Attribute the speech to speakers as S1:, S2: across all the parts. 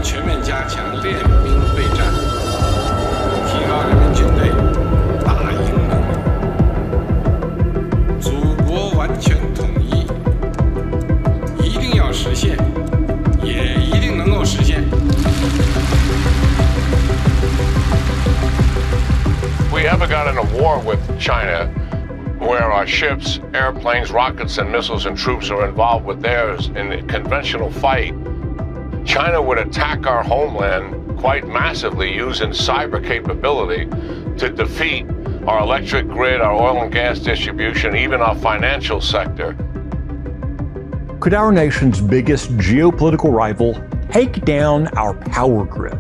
S1: 全面加强练兵备战，提高人民军队打赢能力。祖国完全统一一定要实现，也一定能够实现。
S2: We haven't got in a war with China where our ships, airplanes, rockets, and missiles and troops are involved with theirs in a conventional fight. China would attack our homeland quite massively using cyber capability to defeat our electric grid, our oil and gas distribution, even our financial sector.
S3: Could our nation's biggest geopolitical rival take down our power grid?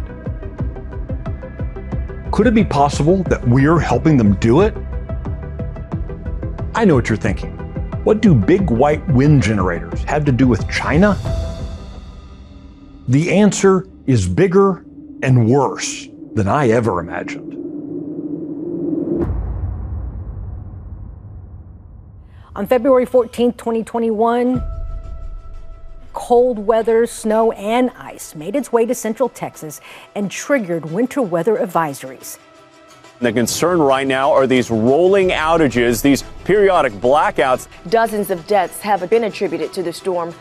S3: Could it be possible that we're helping them do it? I know what you're thinking. What do big white wind generators have to do with China? The answer is bigger and worse than I ever imagined.
S4: On February 14, 2021, cold weather, snow, and ice made its way to central Texas and triggered winter weather advisories.
S5: The concern right now are these rolling outages, these periodic blackouts.
S6: Dozens of deaths have been attributed to the storm.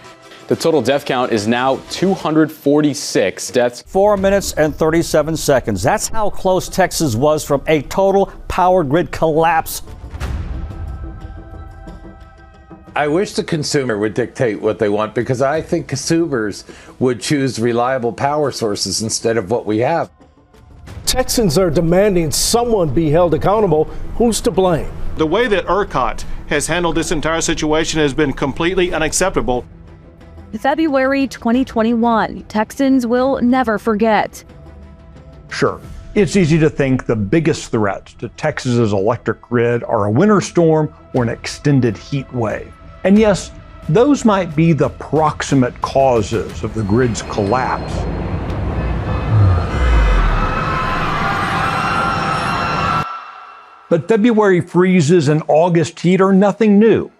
S7: The total death count is now 246 deaths.
S8: 4 minutes and 37 seconds. That's how close Texas was from a total power grid collapse.
S9: I wish the consumer would dictate what they want, because I think consumers would choose reliable power sources instead of what we have.
S10: Texans are demanding someone be held accountable. Who's to blame?
S11: The way that ERCOT has handled this entire situation has been completely unacceptable.
S12: February 2021, Texans will never forget.
S3: Sure, it's easy to think the biggest threats to Texas's electric grid are a winter storm or an extended heat wave. And yes, those might be the proximate causes of the grid's collapse. But February freezes and August heat are nothing new.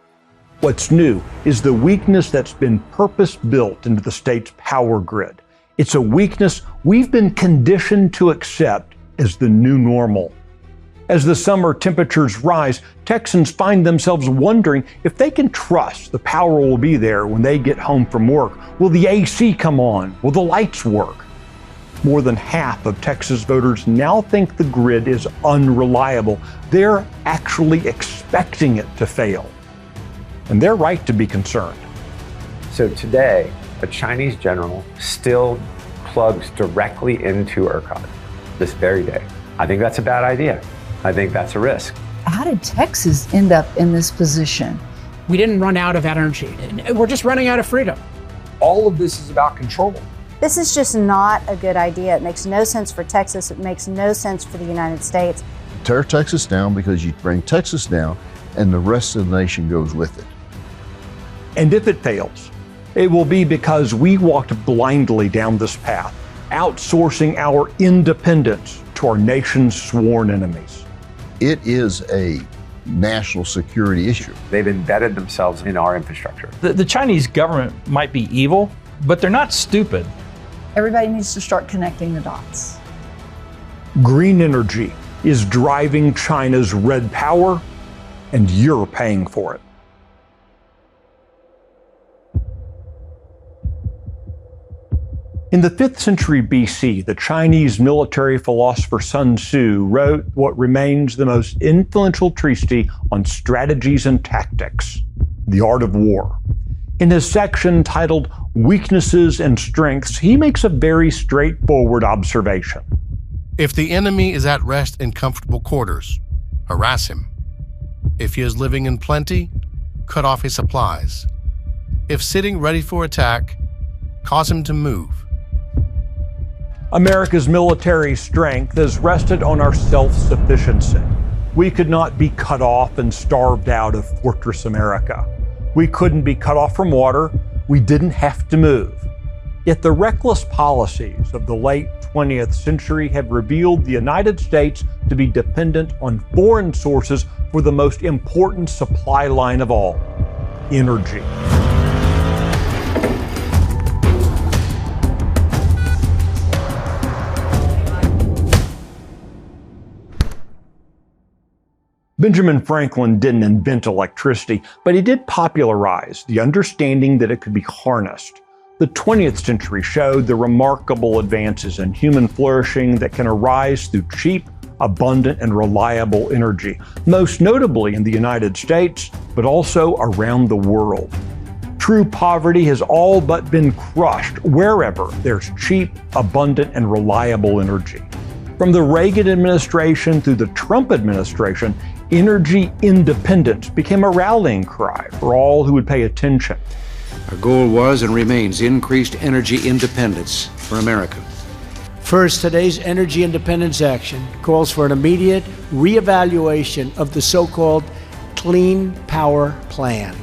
S3: What's new is the weakness that's been purpose-built into the state's power grid. It's a weakness we've been conditioned to accept as the new normal. As the summer temperatures rise, Texans find themselves wondering if they can trust the power will be there when they get home from work. Will the AC come on? Will the lights work? More than half of Texas voters now think the grid is unreliable. They're actually expecting it to fail. And they're right to be concerned.
S13: So today, a Chinese general still plugs directly into ERCOT this very day. I think that's a bad idea. I think that's a risk.
S14: How did Texas end up in this position?
S15: We didn't run out of energy. We're just running out of freedom.
S16: All of this is about control.
S17: This is just not a good idea. It makes no sense for Texas. It makes no sense for the United States.
S18: Tear Texas down because you bring Texas down and the rest of the nation goes with it.
S3: And if it fails, it will be because we walked blindly down this path, outsourcing our independence to our nation's sworn enemies.
S18: It is a national security issue.
S13: They've embedded themselves in our infrastructure.
S19: The Chinese government might be evil, but they're not stupid.
S14: Everybody needs to start connecting the dots.
S3: Green energy is driving China's red power, and you're paying for it. In the 5th century BC, the Chinese military philosopher Sun Tzu wrote what remains the most influential treatise on strategies and tactics, The Art of War. In his section titled Weaknesses and Strengths, he makes a very straightforward observation.
S20: If the enemy is at rest in comfortable quarters, harass him. If he is living in plenty, cut off his supplies. If sitting ready for attack, cause him to move.
S3: America's military strength has rested on our self-sufficiency. We could not be cut off and starved out of Fortress America. We couldn't be cut off from water. We didn't have to move. Yet the reckless policies of the late 20th century have revealed the United States to be dependent on foreign sources for the most important supply line of all, energy. Benjamin Franklin didn't invent electricity, but he did popularize the understanding that it could be harnessed. The 20th century showed the remarkable advances in human flourishing that can arise through cheap, abundant, and reliable energy, most notably in the United States, but also around the world. True poverty has all but been crushed wherever there's cheap, abundant, and reliable energy. From the Reagan administration through the Trump administration, energy independence became a rallying cry for all who would pay attention.
S21: Our goal was and remains increased energy independence for America.
S22: First, today's energy independence action calls for an immediate reevaluation of the so-called Clean Power Plan.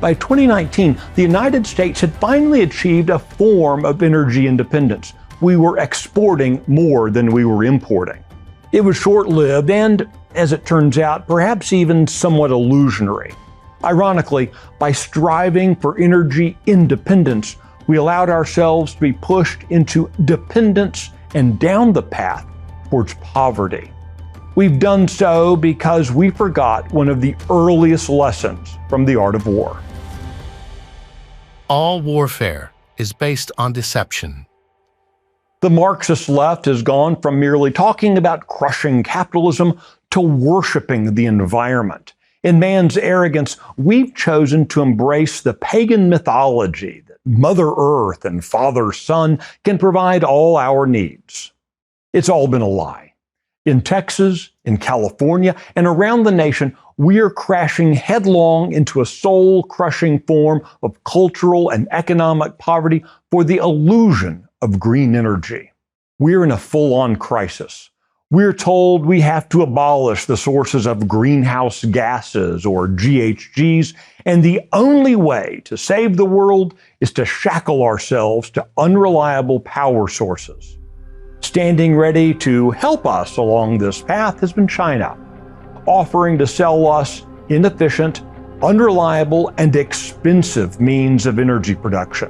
S3: By 2019, the United States had finally achieved a form of energy independence. We were exporting more than we were importing. It was short-lived and, as it turns out, perhaps even somewhat illusionary. Ironically, by striving for energy independence, we allowed ourselves to be pushed into dependence and down the path towards poverty. We've done so because we forgot one of the earliest lessons from the art of war.
S20: All warfare is based on deception.
S3: The Marxist left has gone from merely talking about crushing capitalism to worshiping the environment. In man's arrogance, we've chosen to embrace the pagan mythology that Mother Earth and Father Sun can provide all our needs. It's all been a lie. In Texas, in California, and around the nation, we are crashing headlong into a soul-crushing form of cultural and economic poverty for the illusion of green energy. We're in a full-on crisis. We're told we have to abolish the sources of greenhouse gases, or GHGs, and the only way to save the world is to shackle ourselves to unreliable power sources. Standing ready to help us along this path has been China, offering to sell us inefficient, unreliable, and expensive means of energy production,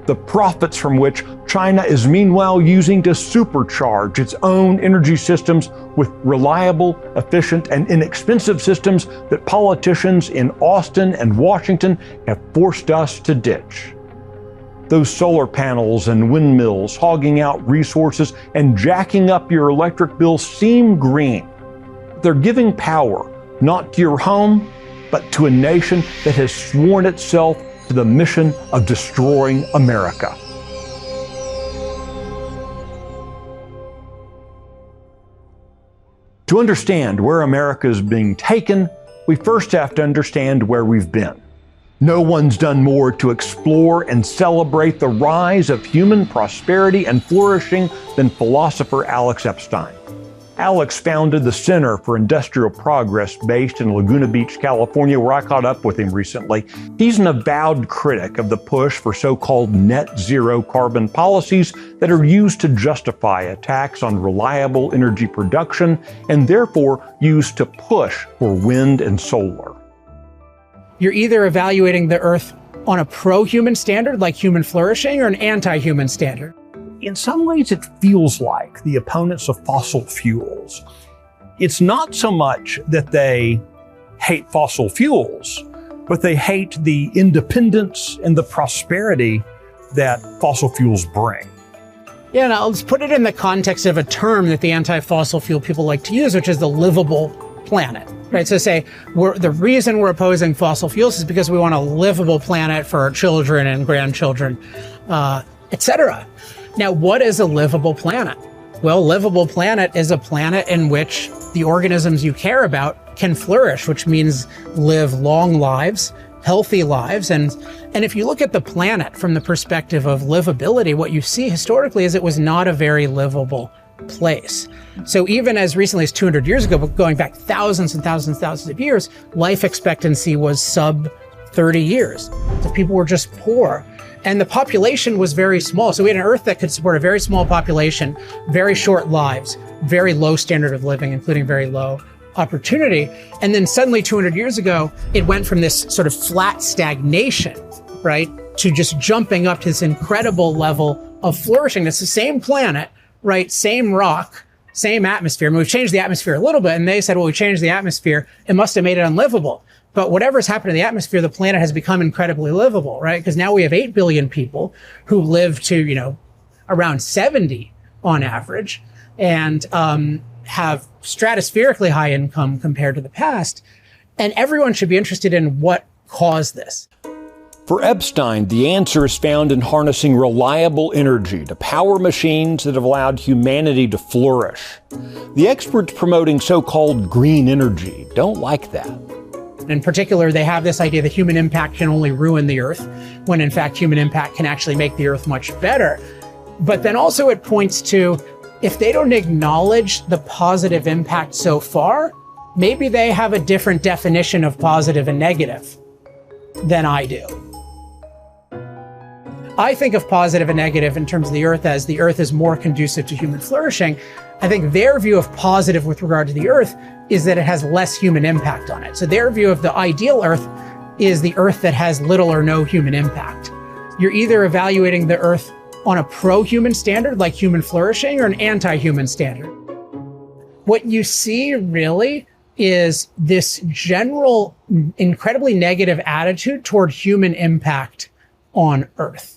S3: the profits from which China is meanwhile using to supercharge its own energy systems with reliable, efficient, and inexpensive systems that politicians in Austin and Washington have forced us to ditch. Those solar panels and windmills hogging out resources and jacking up your electric bill seem green. They're giving power not to your home, but to a nation that has sworn itself to the mission of destroying America. To understand where America is being taken, we first have to understand where we've been. No one's done more to explore and celebrate the rise of human prosperity and flourishing than philosopher Alex Epstein. Alex founded the Center for Industrial Progress based in Laguna Beach, California, where I caught up with him recently. He's an avowed critic of the push for so-called net zero carbon policies that are used to justify attacks on reliable energy production and therefore used to push for wind and solar.
S15: You're either evaluating the Earth on a pro-human standard, like human flourishing, or an anti-human standard.
S3: In some ways, it feels like the opponents of fossil fuels. It's not so much that they hate fossil fuels, but they hate the independence and the prosperity that fossil fuels bring.
S15: Yeah, now let's put it in the context of a term that the anti-fossil fuel people like to use, which is the livable planet. Right, so say the reason we're opposing fossil fuels is because we want a livable planet for our children and grandchildren, etc. Now, what is a livable planet? Well, a livable planet is a planet in which the organisms you care about can flourish, which means live long lives, healthy lives. And if you look at the planet from the perspective of livability, what you see historically is it was not a very livable place. So even as recently as 200 years ago, but going back thousands and thousands and thousands of years, life expectancy was sub 30 years. So people were just poor. And the population was very small. So we had an Earth that could support a very small population, very short lives, very low standard of living, including very low opportunity. And then suddenly 200 years ago, it went from this sort of flat stagnation, right, to just jumping up to this incredible level of flourishing. It's the same planet, right? Same rock, same atmosphere. I mean, we've changed the atmosphere a little bit, and they said, well, we changed the atmosphere. It must have made it unlivable. But whatever's happened to the atmosphere, the planet has become incredibly livable, right? Because now we have 8 billion people who live to, around 70 on average, and have stratospherically high income compared to the past. And everyone should be interested in what caused this.
S3: For Epstein, the answer is found in harnessing reliable energy to power machines that have allowed humanity to flourish. The experts promoting so-called green energy don't like that.
S15: In particular, they have this idea that human impact can only ruin the Earth, when in fact human impact can actually make the Earth much better. But then also it points to, if they don't acknowledge the positive impact so far, maybe they have a different definition of positive and negative than I do. I think of positive and negative in terms of the Earth as the Earth is more conducive to human flourishing. I think their view of positive with regard to the Earth is that it has less human impact on it. So their view of the ideal Earth is the Earth that has little or no human impact. You're either evaluating the Earth on a pro-human standard, like human flourishing, or an anti-human standard. What you see really is this general, incredibly negative attitude toward human impact on Earth.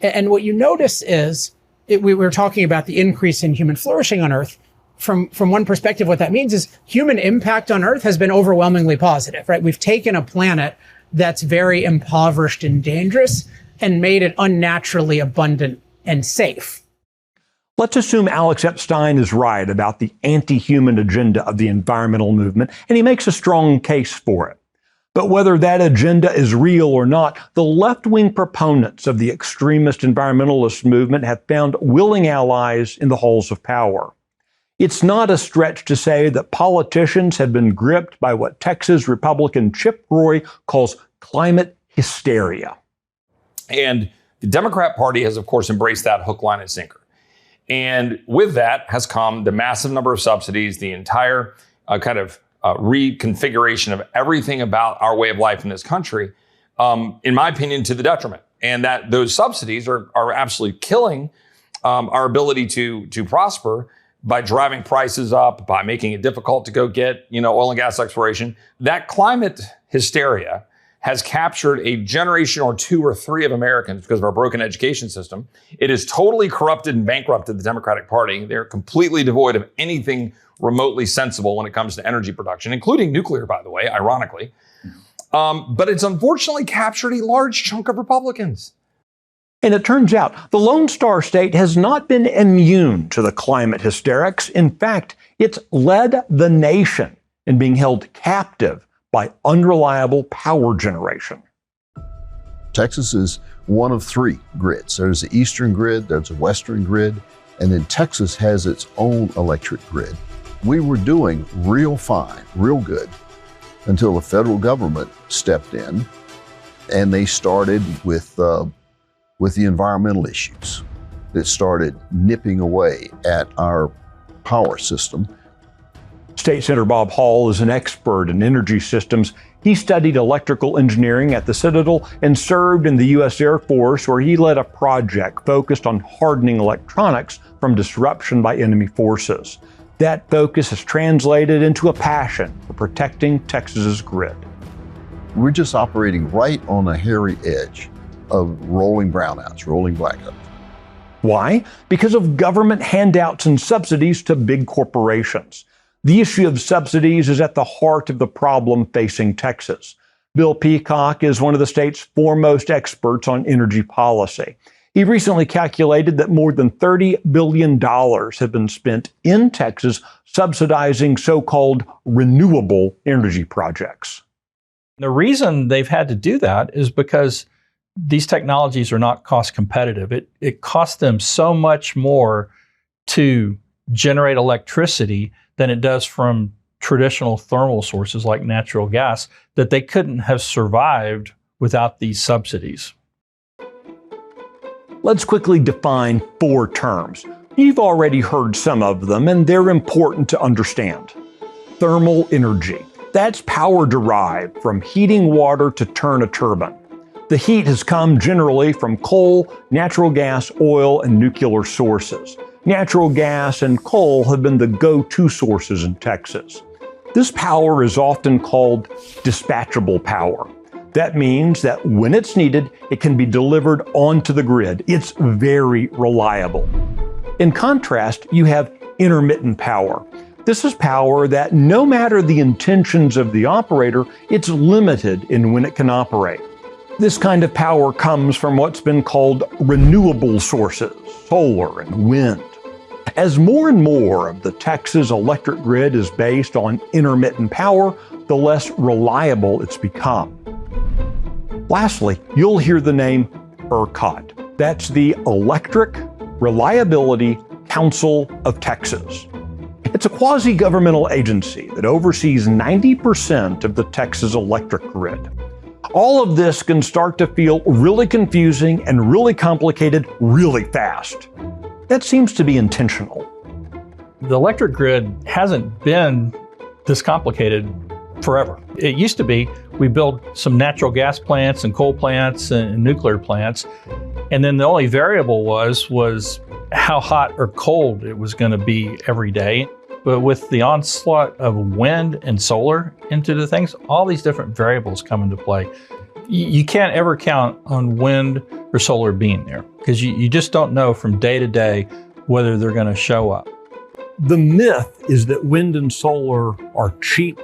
S15: And what you notice is, we were talking about the increase in human flourishing on Earth. From one perspective, what that means is human impact on Earth has been overwhelmingly positive, right? We've taken a planet that's very impoverished and dangerous and made it unnaturally abundant and safe.
S3: Let's assume Alex Epstein is right about the anti-human agenda of the environmental movement, and he makes a strong case for it. But whether that agenda is real or not, the left-wing proponents of the extremist environmentalist movement have found willing allies in the halls of power. It's not a stretch to say that politicians have been gripped by what Texas Republican Chip Roy calls climate hysteria.
S1: And the Democrat Party has, of course, embraced that hook, line, and sinker. And with that has come the massive number of subsidies, the entire reconfiguration of everything about our way of life in this country, in my opinion, to the detriment. And that those subsidies are absolutely killing our ability to prosper by driving prices up, by making it difficult to go get, oil and gas exploration. That climate hysteria has captured a generation or 2 or 3 of Americans because of our broken education system. It has totally corrupted and bankrupted the Democratic Party. They're completely devoid of anything remotely sensible when it comes to energy production, including nuclear, by the way, ironically. But it's unfortunately captured a large chunk of Republicans.
S3: And it turns out the Lone Star State has not been immune to the climate hysterics. In fact, it's led the nation in being held captive by unreliable power generation.
S18: Texas is one of 3 grids. There's the eastern grid, there's a western grid, and then Texas has its own electric grid. We were doing real fine, real good, until the federal government stepped in and they started with the environmental issues. It started nipping away at our power system.
S3: State Senator Bob Hall is an expert in energy systems. He studied electrical engineering at the Citadel and served in the U.S. Air Force, where he led a project focused on hardening electronics from disruption by enemy forces. That focus has translated into a passion for protecting Texas's grid.
S18: We're just operating right on the hairy edge of rolling brownouts, rolling blackouts.
S3: Why? Because of government handouts and subsidies to big corporations. The issue of subsidies is at the heart of the problem facing Texas. Bill Peacock is one of the state's foremost experts on energy policy. He recently calculated that more than $30 billion have been spent in Texas subsidizing so-called renewable energy projects.
S19: The reason they've had to do that is because these technologies are not cost competitive. It costs them so much more to generate electricity than it does from traditional thermal sources like natural gas that they couldn't have survived without these subsidies.
S3: Let's quickly define 4 terms. You've already heard some of them, and they're important to understand. Thermal energy. That's power derived from heating water to turn a turbine. The heat has come generally from coal, natural gas, oil, and nuclear sources. Natural gas and coal have been the go-to sources in Texas. This power is often called dispatchable power. That means that when it's needed, it can be delivered onto the grid. It's very reliable. In contrast, you have intermittent power. This is power that, no matter the intentions of the operator, it's limited in when it can operate. This kind of power comes from what's been called renewable sources, solar and wind. As more and more of the Texas electric grid is based on intermittent power, the less reliable it's become. Lastly, you'll hear the name ERCOT. That's the Electric Reliability Council of Texas. It's a quasi-governmental agency that oversees 90% of the Texas electric grid. All of this can start to feel really confusing and really complicated really fast. That seems to be intentional.
S19: The electric grid hasn't been this complicated forever. It used to be we build some natural gas plants and coal plants and nuclear plants, and then the only variable was how hot or cold it was going to be every day. But with the onslaught of wind and solar into the things, all these different variables come into play. You can't ever count on wind or solar being there because you just don't know from day to day whether they're going to show up.
S3: The myth is that wind and solar are cheap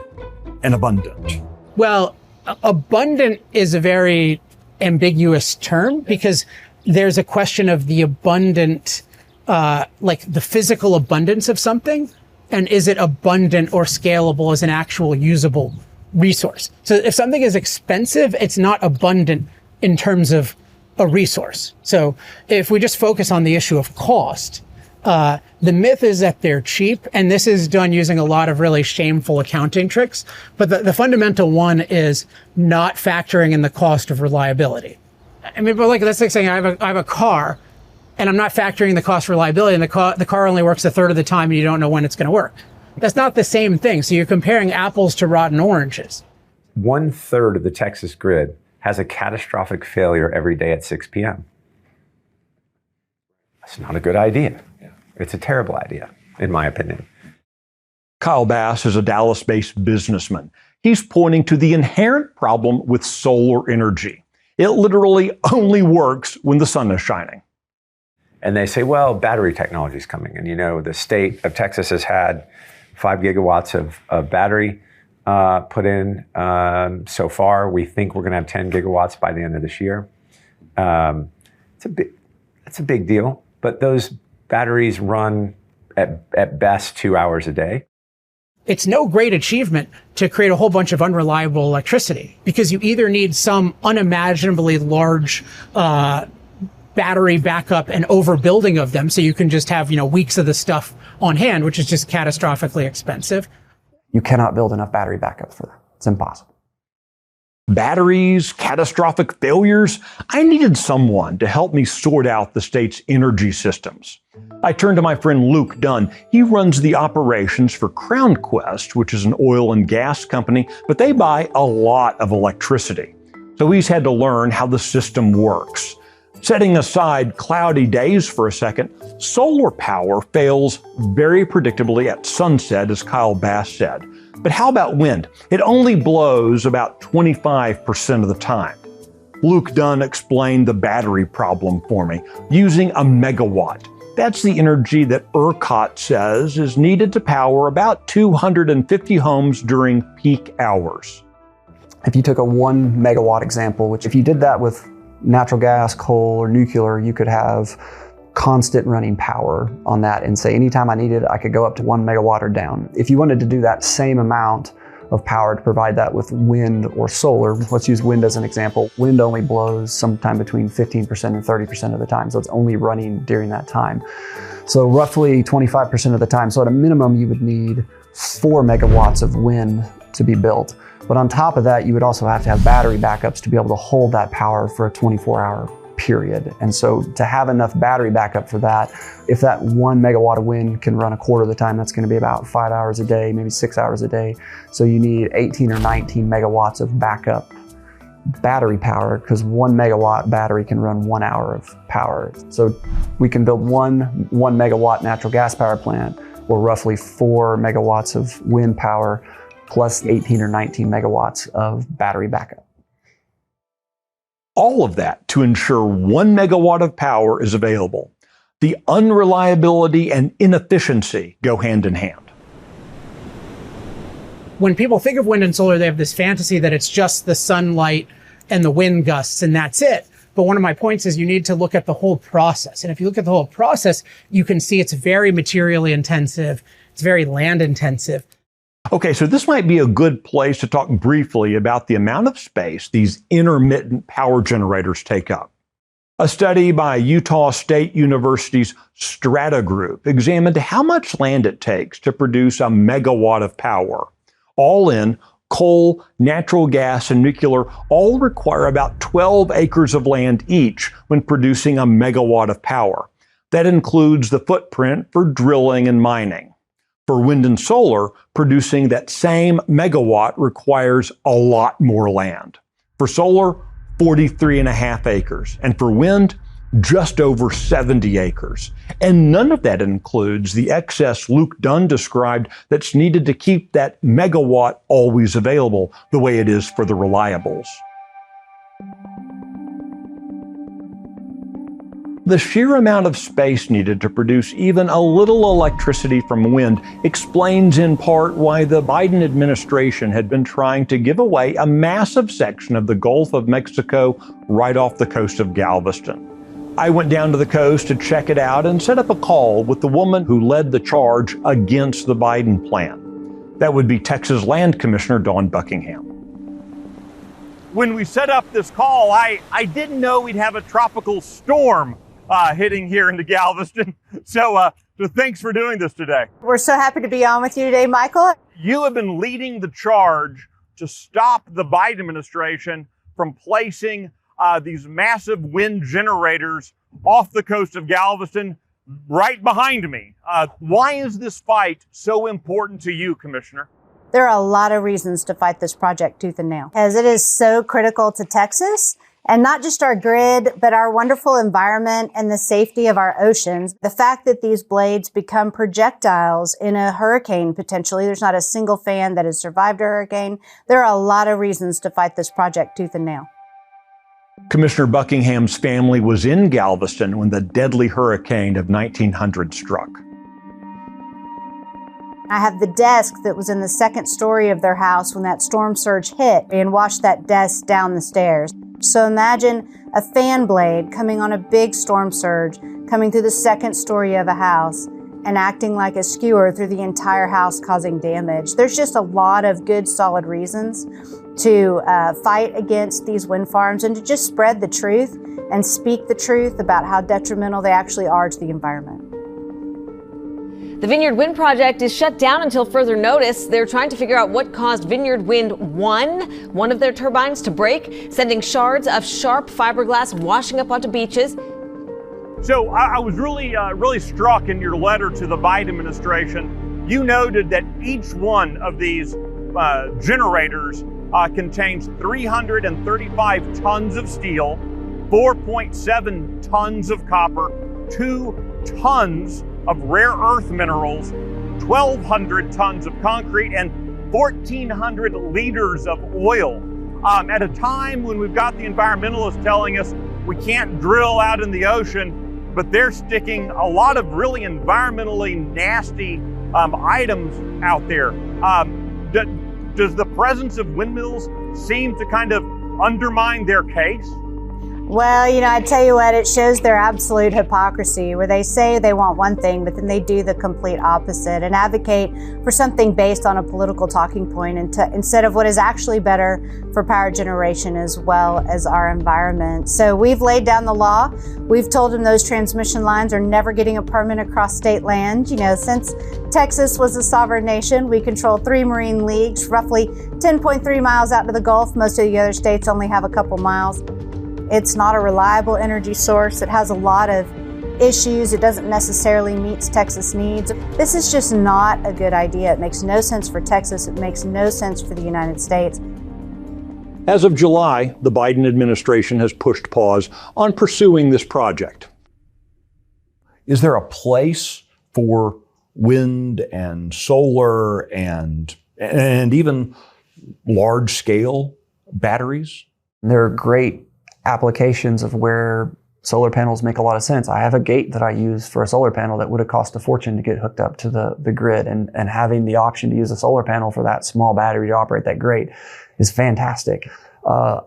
S3: and abundant.
S15: Well, abundant is a very ambiguous term because there's a question of the abundant, like the physical abundance of something, and is it abundant or scalable as an actual usable resource? So if something is expensive, it's not abundant in terms of a resource. So if we just focus on the issue of cost, the myth is that they're cheap, and this is done using a lot of really shameful accounting tricks. But the fundamental one is not factoring in the cost of reliability. I mean, but like that's like saying I have a car, and I'm not factoring the cost of reliability, and the car only works a third of the time, and you don't know when it's going to work. That's not the same thing. So you're comparing apples to rotten oranges.
S13: 1/3 of the Texas grid has a catastrophic failure every day at 6 p.m. That's not a good idea. It's a terrible idea, in my opinion.
S3: Kyle Bass is a Dallas-based businessman. He's pointing to the inherent problem with solar energy. It literally only works when the sun is shining.
S13: And they say, well, battery technology is coming. And you know, the state of Texas has had 5 gigawatts of battery put in so far. We think we're going to have 10 gigawatts by the end of this year. It's a big deal, but those batteries run at best 2 hours a day.
S15: It's no great achievement to create a whole bunch of unreliable electricity because you either need some unimaginably large battery backup and overbuilding of them so you can just have, weeks of the stuff on hand, which is just catastrophically expensive.
S2: You cannot build enough battery backups for that. It's impossible.
S3: Batteries, catastrophic failures. I needed someone to help me sort out the state's energy systems. I turned to my friend Luke Dunn. He runs the operations for Crown Quest, which is an oil and gas company, but they buy a lot of electricity. So he's had to learn how the system works. Setting aside cloudy days for a second, solar power fails very predictably at sunset, as Kyle Bass said. But how about wind? It only blows about 25% of the time. Luke Dunn explained the battery problem for me, using a megawatt. That's the energy that ERCOT says is needed to power about 250 homes during peak hours.
S2: If you took a 1 megawatt example, which if you did that with natural gas, coal, or nuclear, you could have constant running power on that and say anytime I needed, I could go up to 1 megawatt or down. If you wanted to do that same amount of power to provide that with wind or solar, let's use wind as an example. Wind only blows sometime between 15% and 30% of the time, so it's only running during that time. So roughly 25% of the time. So at a minimum, you would need 4 megawatts of wind to be built. But on top of that, you would also have to have battery backups to be able to hold that power for a 24-hour period. And so to have enough battery backup for that, if that 1 megawatt of wind can run a quarter of the time, that's going to be about 5 hours a day, maybe 6 hours a day. So you need 18 or 19 megawatts of backup battery power, because 1 megawatt battery can run 1 hour of power. So we can build one megawatt natural gas power plant, or roughly 4 megawatts of wind power, plus 18 or 19 megawatts of battery backup.
S3: All of that to ensure 1 megawatt of power is available. The unreliability and inefficiency go hand in hand.
S15: When people think of wind and solar, they have this fantasy that it's just the sunlight and the wind gusts and that's it. But one of my points is you need to look at the whole process. And if you look at the whole process, you can see it's very materially intensive. It's very land intensive.
S3: Okay, so this might be a good place to talk briefly about the amount of space these intermittent power generators take up. A study by Utah State University's Strata Group examined how much land it takes to produce a megawatt of power. All in, coal, natural gas, and nuclear all require about 12 acres of land each when producing a megawatt of power. That includes the footprint for drilling and mining. For wind and solar, producing that same megawatt requires a lot more land. For solar, 43.5 acres, and for wind, just over 70 acres. And none of that includes the excess Luke Dunn described that's needed to keep that megawatt always available, the way it is for the reliables. The sheer amount of space needed to produce even a little electricity from wind explains in part why the Biden administration had been trying to give away a massive section of the Gulf of Mexico right off the coast of Galveston. I went down to the coast to check it out and set up a call with the woman who led the charge against the Biden plan. That would be Texas Land Commissioner Dawn Buckingham.
S4: When we set up this call, I didn't know we'd have a tropical storm hitting here into Galveston. So thanks for doing this today.
S17: We're so happy to be on with you today, Michael.
S4: You have been leading the charge to stop the Biden administration from placing these massive wind generators off the coast of Galveston right behind me. Why is this fight so important to you, Commissioner?
S17: There are a lot of reasons to fight this project tooth and nail, as it is so critical to Texas, and not just our grid, but our wonderful environment and the safety of our oceans. The fact that these blades become projectiles in a hurricane, potentially, there's not a single fan that has survived a hurricane. There are a lot of reasons to fight this project tooth and nail.
S3: Commissioner Buckingham's family was in Galveston when the deadly hurricane of 1900 struck.
S17: I have the desk that was in the second story of their house when that storm surge hit, and watched that desk down the stairs. So imagine a fan blade coming on a big storm surge, coming through the second story of a house and acting like a skewer through the entire house, causing damage. There's just a lot of good, solid reasons to fight against these wind farms and to just spread the truth and speak the truth about how detrimental they actually are to the environment.
S6: The Vineyard Wind Project is shut down until further notice. They're trying to figure out what caused Vineyard Wind 1, one of their turbines, to break, sending shards of sharp fiberglass washing up onto beaches.
S4: So I was really struck in your letter to the Biden administration. You noted that each one of these generators contains 335 tons of steel, 4.7 tons of copper, 2 tons of rare earth minerals, 1,200 tons of concrete, and 1,400 liters of oil. At a time when we've got the environmentalists telling us we can't drill out in the ocean, but they're sticking a lot of really environmentally nasty items out there. Does the presence of windmills seem to kind of undermine their case?
S17: Well, I tell you what, it shows their absolute hypocrisy, where they say they want one thing, but then they do the complete opposite and advocate for something based on a political talking point instead of what is actually better for power generation as well as our environment. So we've laid down the law. We've told them those transmission lines are never getting a permit across state land. Since Texas was a sovereign nation, we control 3 marine leagues, roughly 10.3 miles out to the Gulf. Most of the other states only have a couple miles. It's not a reliable energy source. It has a lot of issues. It doesn't necessarily meet Texas needs. This is just not a good idea. It makes no sense for Texas. It makes no sense for the United States.
S3: As of July, the Biden administration has pushed pause on pursuing this project. Is there a place for wind and solar and even large-scale batteries?
S2: There are great applications of where solar panels make a lot of sense. I have a gate that I use for a solar panel that would have cost a fortune to get hooked up to the grid, and having the option to use a solar panel for that small battery to operate that grate is fantastic.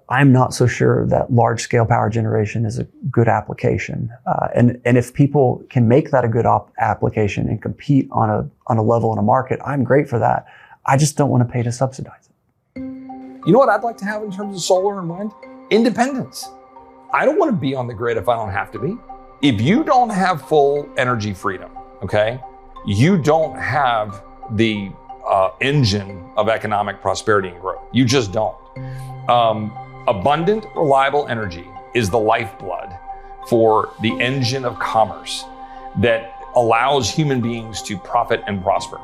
S2: I'm not so sure that large-scale power generation is a good application. And if people can make that a good application and compete on a level in a market, I'm great for that. I just don't want to pay to subsidize it.
S1: You know what I'd like to have in terms of solar and wind? Independence. I don't want to be on the grid if I don't have to be. If you don't have full energy freedom, okay, you don't have the engine of economic prosperity and growth. You just don't. Abundant, reliable energy is the lifeblood for the engine of commerce that allows human beings to profit and prosper.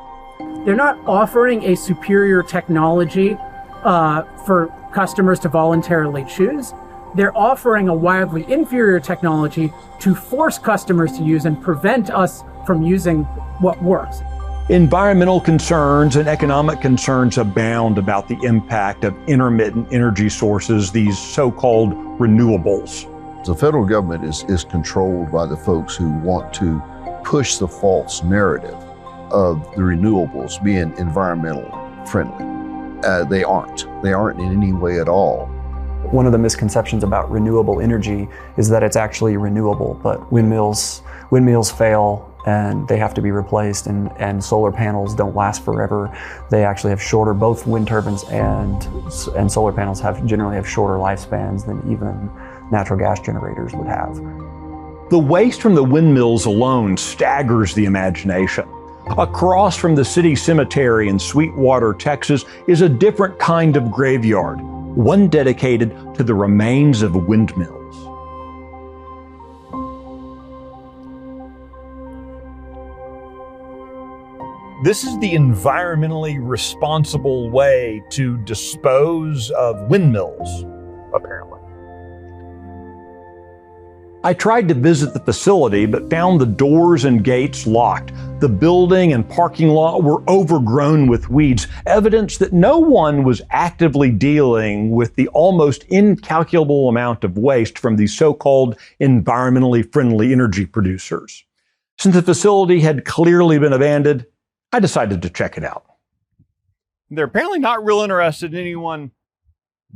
S15: They're not offering a superior technology for customers to voluntarily choose. They're offering a wildly inferior technology to force customers to use and prevent us from using what works.
S3: Environmental concerns and economic concerns abound about the impact of intermittent energy sources, these so-called renewables.
S18: The federal government is controlled by the folks who want to push the false narrative of the renewables being environmentally friendly. They aren't in any way at all.
S2: One of the misconceptions about renewable energy is that it's actually renewable, but windmills fail and they have to be replaced, and solar panels don't last forever. They actually have shorter, both wind turbines and solar panels generally have shorter lifespans than even natural gas generators would have.
S3: The waste from the windmills alone staggers the imagination. Across from the city cemetery in Sweetwater, Texas, is a different kind of graveyard, one dedicated to the remains of windmills.
S5: This is the environmentally responsible way to dispose of windmills, apparently.
S3: I tried to visit the facility, but found the doors and gates locked. The building and parking lot were overgrown with weeds, evidence that no one was actively dealing with the almost incalculable amount of waste from these so-called environmentally friendly energy producers. Since the facility had clearly been abandoned, I decided to check it out.
S4: They're apparently not real interested in anyone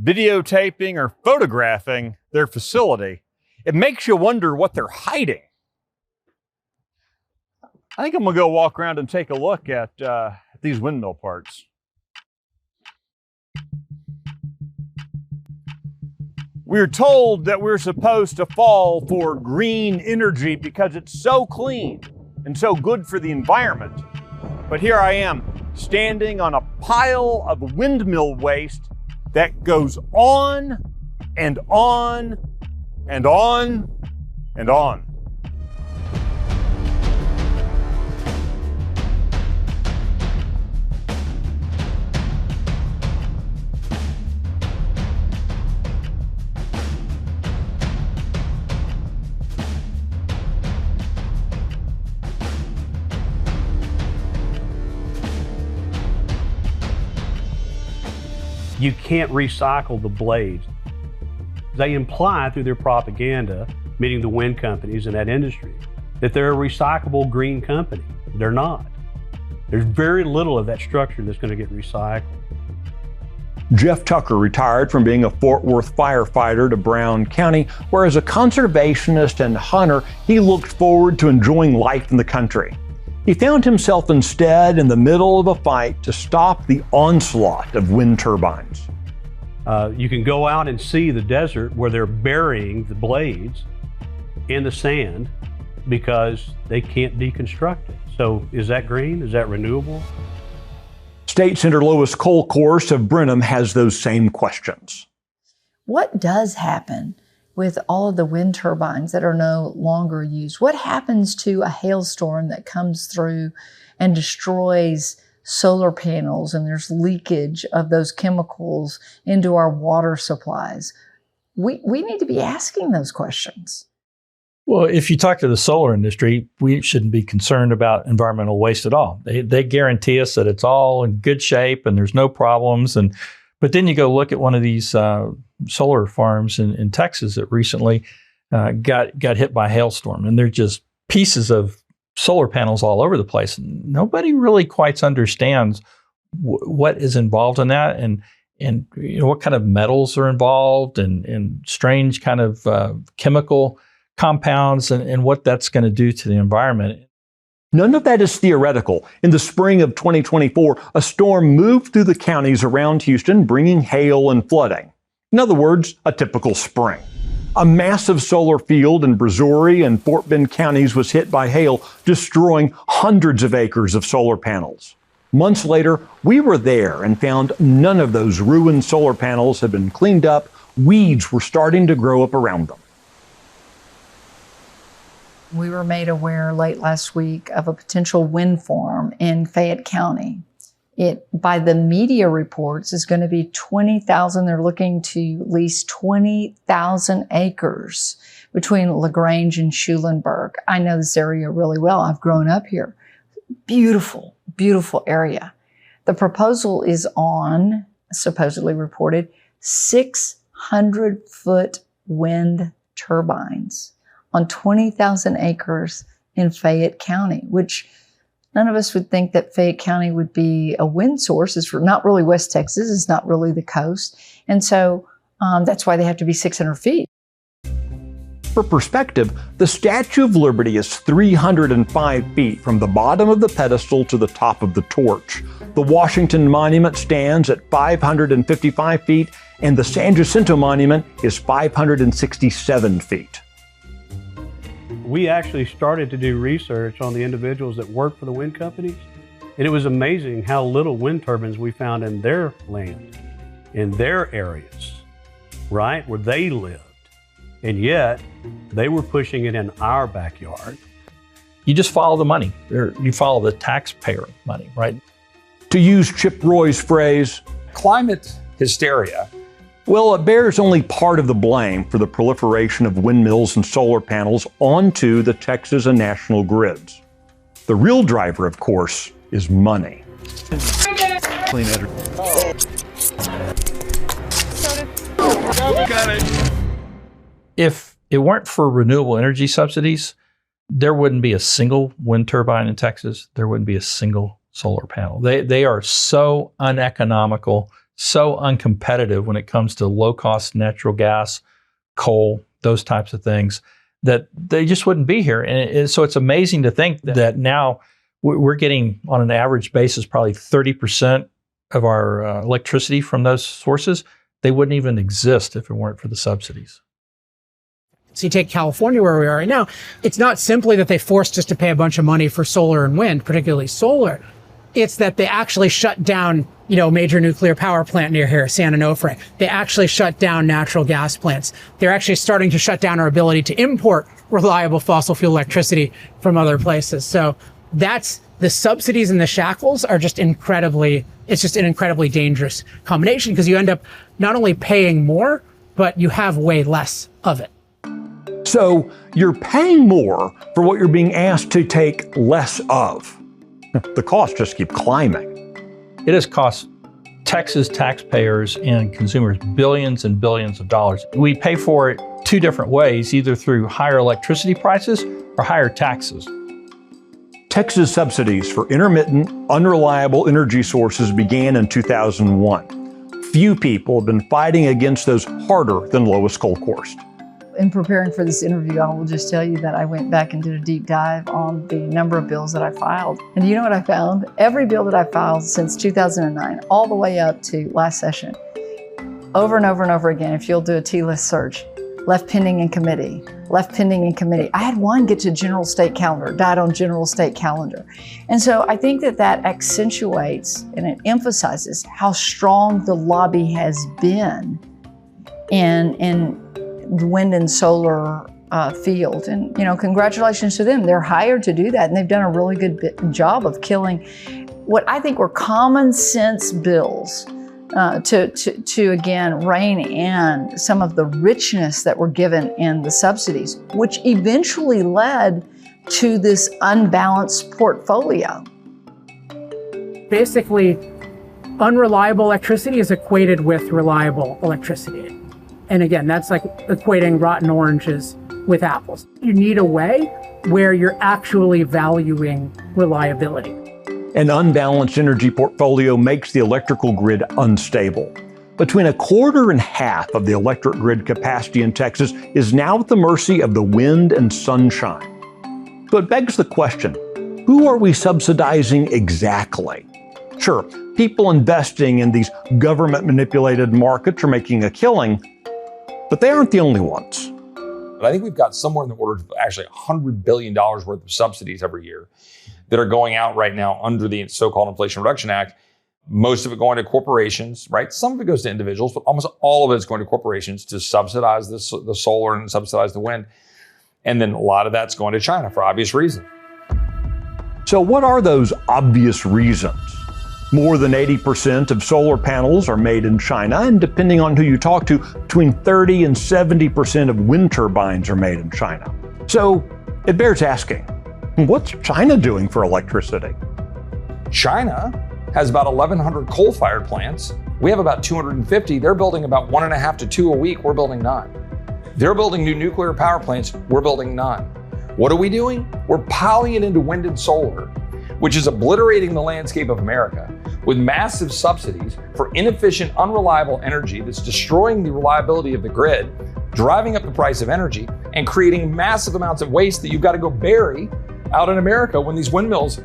S4: videotaping or photographing their facility. It makes you wonder what they're hiding. I think I'm gonna go walk around and take a look at these windmill parts. We're told that we're supposed to fall for green energy because it's so clean and so good for the environment. But here I am, standing on a pile of windmill waste that goes on and on and on and on.
S7: You can't recycle the blades. They imply through their propaganda, meaning the wind companies in that industry, that they're a recyclable green company. They're not. There's very little of that structure that's going to get recycled.
S3: Jeff Tucker retired from being a Fort Worth firefighter to Brown County, where as a conservationist and hunter, he looked forward to enjoying life in the country. He found himself instead in the middle of a fight to stop the onslaught of wind turbines.
S7: You can go out and see the desert where they're burying the blades in the sand because they can't deconstruct it. So is that green? Is that renewable?
S3: State Senator Lois Colcourse of Brenham has those same questions.
S14: What does happen with all of the wind turbines that are no longer used? What happens to a hailstorm that comes through and destroys solar panels and there's leakage of those chemicals into our water supplies? We need to be asking those questions.
S19: Well, if you talk to the solar industry, we shouldn't be concerned about environmental waste at all. They guarantee us that it's all in good shape and there's no problems. But then you go look at one of these solar farms in Texas that recently got hit by a hailstorm, and they're just pieces of solar panels all over the place. Nobody really quite understands what is involved in that, and what kind of metals are involved, and strange kind of chemical compounds, and what that's going to do to the environment.
S3: None of that is theoretical. In the spring of 2024, a storm moved through the counties around Houston, bringing hail and flooding. In other words, a typical spring. A massive solar field in Brazoria and Fort Bend counties was hit by hail, destroying hundreds of acres of solar panels. Months later, we were there and found none of those ruined solar panels had been cleaned up. Weeds were starting to grow up around them.
S14: We were made aware late last week of a potential wind farm in Fayette County. It, by the media reports, is going to be 20,000. They're looking to lease 20,000 acres between LaGrange and Schulenburg. I know this area really well. I've grown up here. Beautiful, beautiful area. The proposal is on, supposedly reported, 600-foot wind turbines on 20,000 acres in Fayette County, which none of us would think that Fayette County would be a wind source. It's not really West Texas. It's not really the coast. And so that's why they have to be 600 feet.
S3: For perspective, the Statue of Liberty is 305 feet from the bottom of the pedestal to the top of the torch. The Washington Monument stands at 555 feet, and the San Jacinto Monument is 567 feet.
S7: We actually started to do research on the individuals that work for the wind companies, and it was amazing how little wind turbines we found in their land, in their areas, right, where they lived. And yet, they were pushing it in our backyard.
S19: You just follow the money, or you follow the taxpayer money, right?
S3: To use Chip Roy's phrase,
S1: climate hysteria.
S3: Well, it bears only part of the blame for the proliferation of windmills and solar panels onto the Texas and national grids. The real driver, of course, is money.
S5: Clean energy.
S19: Got it. If it weren't for renewable energy subsidies, there wouldn't be a single wind turbine in Texas. There wouldn't be a single solar panel. They are so uneconomical, so uncompetitive when it comes to low-cost natural gas, coal, those types of things, that they just wouldn't be here. And so it's amazing to think that now we're getting, on an average basis, probably 30% of our electricity from those sources. They wouldn't even exist if it weren't for the subsidies.
S15: So you take California, where we are right now, it's not simply that they forced us to pay a bunch of money for solar and wind, particularly solar. It's that they actually shut down, a major nuclear power plant near here, San Onofre. They actually shut down natural gas plants. They're actually starting to shut down our ability to import reliable fossil fuel electricity from other places. So that's the subsidies and the shackles are just it's just an incredibly dangerous combination, because you end up not only paying more, but you have way less of it.
S3: So you're paying more for what you're being asked to take less of. The costs just keep climbing.
S19: It has cost Texas taxpayers and consumers billions and billions of dollars. We pay for it two different ways, either through higher electricity prices or higher taxes.
S3: Texas subsidies for intermittent, unreliable energy sources began in 2001. Few people have been fighting against those harder than lowest coal cost.
S14: In preparing for this interview, I will just tell you that I went back and did a deep dive on the number of bills that I filed. And you know what I found? Every bill that I filed since 2009, all the way up to last session, over and over and over again, if you'll do a T-list search, left pending in committee, left pending in committee. I had one get to general state calendar, died on general state calendar. And so I think that accentuates and it emphasizes how strong the lobby has been in the wind and solar field. And, congratulations to them. They're hired to do that, and they've done a really good job of killing what I think were common sense bills to again rein in some of the richness that were given in the subsidies, which eventually led to this unbalanced portfolio.
S15: Basically, unreliable electricity is equated with reliable electricity. And again, that's like equating rotten oranges with apples. You need a way where you're actually valuing reliability.
S3: An unbalanced energy portfolio makes the electrical grid unstable. Between a quarter and half of the electric grid capacity in Texas is now at the mercy of the wind and sunshine. So it begs the question, who are we subsidizing exactly? Sure, people investing in these government-manipulated markets are making a killing, but they aren't the only ones.
S1: But I think we've got somewhere in the order of actually $100 billion worth of subsidies every year that are going out right now under the so-called Inflation Reduction Act. Most of it going to corporations, right? Some of it goes to individuals, but almost all of it is going to corporations to subsidize the solar and subsidize the wind. And then a lot of that's going to China for obvious reasons.
S3: So what are those obvious reasons? More than 80% of solar panels are made in China, and depending on who you talk to, between 30 and 70% of wind turbines are made in China. So it bears asking, what's China doing for electricity?
S1: China has about 1,100 coal-fired plants. We have about 250. They're building about 1.5 to 2 a week. We're building none. They're building new nuclear power plants. We're building none. What are we doing? We're piling it into wind and solar, which is obliterating the landscape of America with massive subsidies for inefficient, unreliable energy that's destroying the reliability of the grid, driving up the price of energy, and creating massive amounts of waste that you've got to go bury out in America when these windmills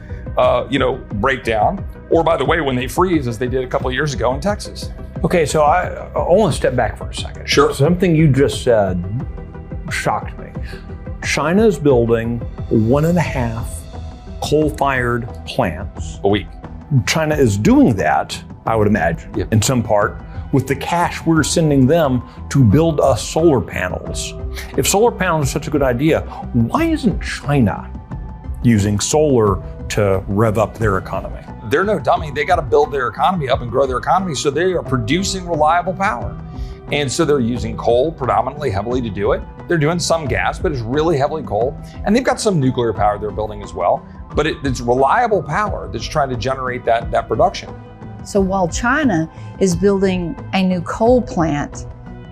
S1: break down, or by the way, when they freeze, as they did a couple of years ago in Texas.
S3: Okay, so I want to step back for a second.
S1: Sure.
S3: Something you just said shocked me. China is building 1.5 coal-fired plants
S1: a week.
S3: China is doing that, I would imagine, in some part, with the cash we're sending them to build us solar panels. If solar panels are such a good idea, why isn't China using solar to rev up their economy?
S1: They're no dummy. They got to build their economy up and grow their economy, so they are producing reliable power. And so they're using coal predominantly heavily to do it. They're doing some gas, but it's really heavily coal. And they've got some nuclear power they're building as well. But it's reliable power that's trying to generate that production.
S14: So while China is building a new coal plant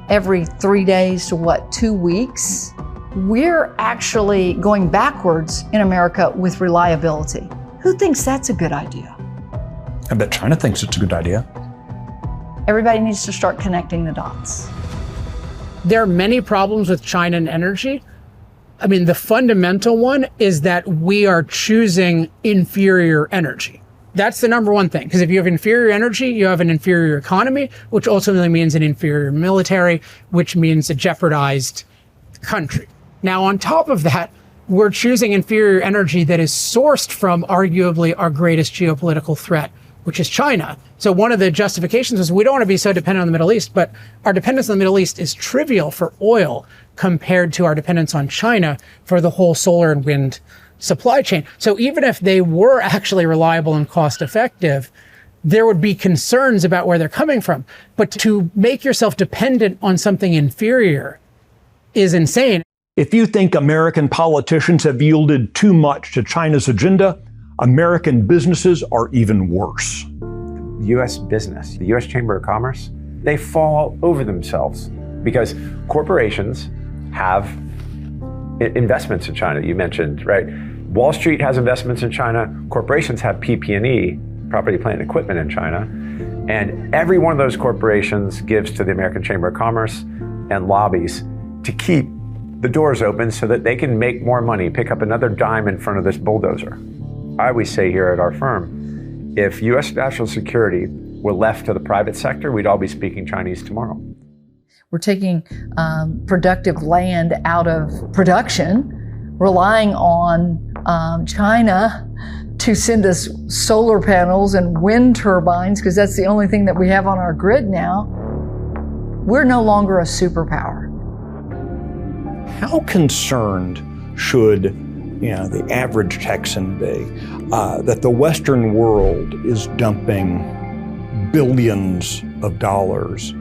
S14: every 3 days to 2 weeks, we're actually going backwards in America with reliability. Who thinks that's a good idea?
S3: I bet China thinks it's a good idea.
S14: Everybody needs to start connecting the dots.
S15: There are many problems with China and energy. I mean, the fundamental one is that we are choosing inferior energy. That's the number one thing, because if you have inferior energy, you have an inferior economy, which ultimately means an inferior military, which means a jeopardized country. Now, on top of that, we're choosing inferior energy that is sourced from arguably our greatest geopolitical threat, which is China. So one of the justifications is we don't want to be so dependent on the Middle East, but our dependence on the Middle East is trivial for oil compared to our dependence on China for the whole solar and wind supply chain. So even if they were actually reliable and cost effective, there would be concerns about where they're coming from. But to make yourself dependent on something inferior is insane.
S3: If you think American politicians have yielded too much to China's agenda, American businesses are even worse.
S13: U.S. business, the U.S. Chamber of Commerce, they fall over themselves because corporations have investments in China. You mentioned, right? Wall Street has investments in China. Corporations have PP&E, property, plant, and equipment in China. And every one of those corporations gives to the American Chamber of Commerce and lobbies to keep the doors open so that they can make more money, pick up another dime in front of this bulldozer. I always say here at our firm, if U.S. national security were left to the private sector, we'd all be speaking Chinese tomorrow.
S14: We're taking productive land out of production, relying on China to send us solar panels and wind turbines, because that's the only thing that we have on our grid now. We're no longer a superpower.
S3: How concerned should the average Texan be, that the Western world is dumping billions of dollars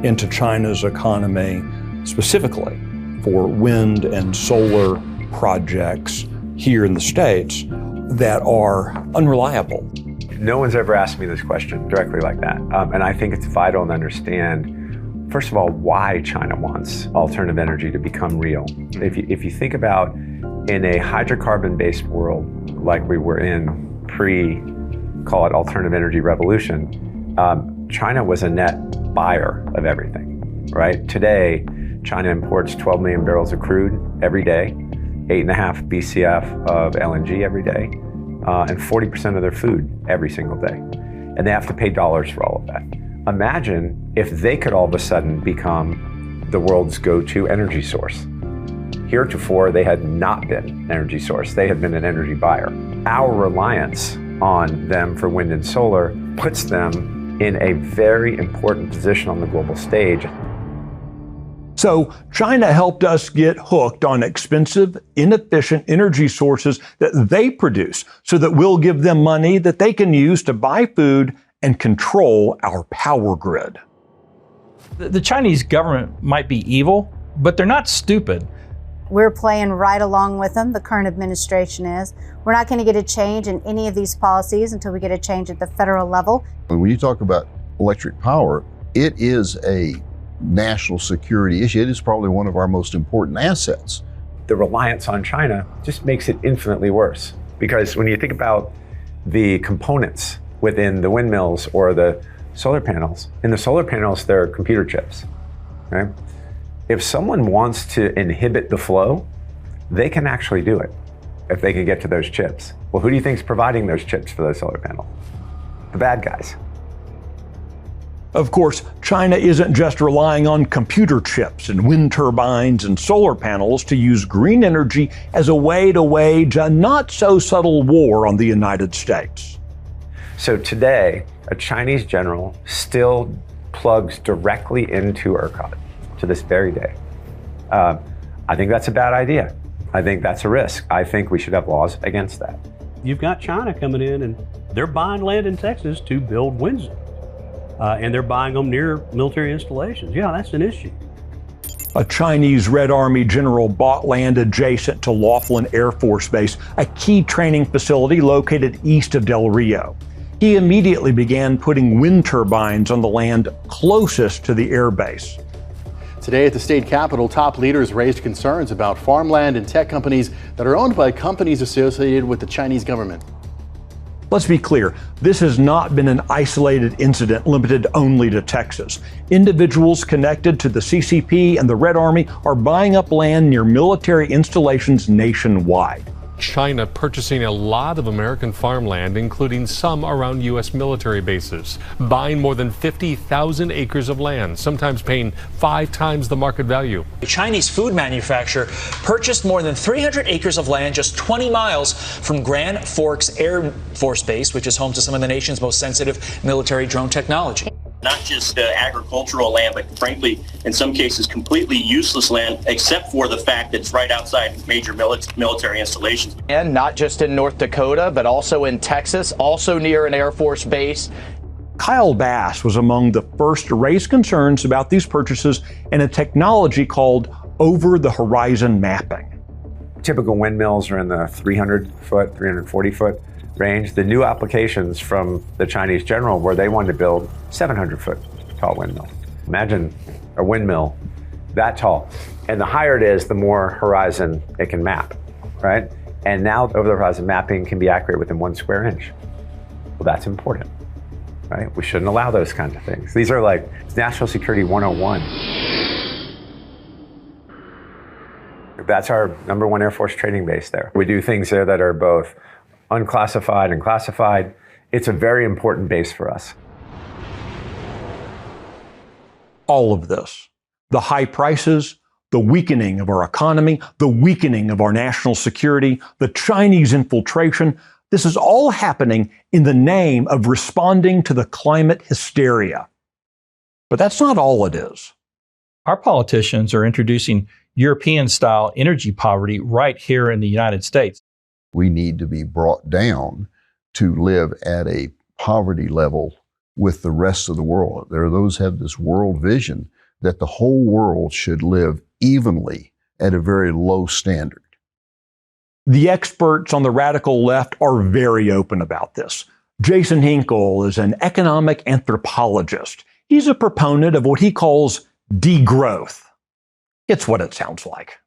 S3: into China's economy, specifically for wind and solar projects here in the States that are unreliable.
S13: No one's ever asked me this question directly like that. And I think it's vital to understand, first of all, why China wants alternative energy to become real. If you think about in a hydrocarbon-based world like we were in call it alternative energy revolution, China was a net buyer of everything, right? Today, China imports 12 million barrels of crude every day, 8.5 BCF of LNG every day, and 40% of their food every single day. And they have to pay dollars for all of that. Imagine if they could all of a sudden become the world's go-to energy source. Heretofore, they had not been an energy source. They had been an energy buyer. Our reliance on them for wind and solar puts them in a very important position on the global stage.
S3: So China helped us get hooked on expensive, inefficient energy sources that they produce so that we'll give them money that they can use to buy food and control our power grid.
S19: The Chinese government might be evil, but they're not stupid.
S17: We're playing right along with them, the current administration is. We're not going to get a change in any of these policies until we get a change at the federal level.
S18: When you talk about electric power, it is a national security issue. It is probably one of our most important assets.
S13: The reliance on China just makes it infinitely worse. Because when you think about the components within the windmills or the solar panels, in the solar panels, there are computer chips, right? If someone wants to inhibit the flow, they can actually do it if they can get to those chips. Well, who do you think is providing those chips for those solar panels? The bad guys.
S3: Of course, China isn't just relying on computer chips and wind turbines and solar panels to use green energy as a way to wage a not so subtle war on the United States.
S13: So today, a Chinese general still plugs directly into ERCOT to this very day. I think that's a bad idea. I think that's a risk. I think we should have laws against that.
S7: You've got China coming in and they're buying land in Texas to build wind zones. And they're buying them near military installations. Yeah, that's an issue.
S3: A Chinese Red Army general bought land adjacent to Laughlin Air Force Base, a key training facility located east of Del Rio. He immediately began putting wind turbines on the land closest to the air base.
S8: Today at the state capitol, top leaders raised concerns about farmland and tech companies that are owned by companies associated with the Chinese government.
S3: Let's be clear, this has not been an isolated incident limited only to Texas. Individuals connected to the CCP and the Red Army are buying up land near military installations nationwide.
S9: China purchasing a lot of American farmland, including some around U.S. military bases, buying more than 50,000 acres of land, sometimes paying 5 times the market value.
S23: A Chinese food manufacturer purchased more than 300 acres of land just 20 miles from Grand Forks Air Force Base, which is home to some of the nation's most sensitive military drone technology.
S24: Not just agricultural land, but frankly, in some cases, completely useless land, except for the fact that it's right outside major military installations.
S25: And not just in North Dakota, but also in Texas, also near an Air Force base.
S3: Kyle Bass was among the first to raise concerns about these purchases and a technology called over-the-horizon mapping.
S13: Typical windmills are in the 300-foot, 340-foot range. The new applications from the Chinese general where they wanted to build 700-foot tall windmill. Imagine a windmill that tall. And the higher it is, the more horizon it can map, right? And now over-the-horizon mapping can be accurate within 1 square inch. Well, that's important, right? We shouldn't allow those kinds of things. These are like National Security 101. That's our #1 Air Force training base there. We do things there that are both unclassified and classified. It's a very important base for us.
S3: All of this, the high prices, the weakening of our economy, the weakening of our national security, the Chinese infiltration, this is all happening in the name of responding to the climate hysteria. But that's not all it is.
S19: Our politicians are introducing European-style energy poverty right here in the United States.
S18: We need to be brought down to live at a poverty level with the rest of the world. There are those who have this world vision that the whole world should live evenly at a very low standard.
S3: The experts on the radical left are very open about this. Jason Hinkle is an economic anthropologist. He's a proponent of what he calls degrowth. It's what it sounds like.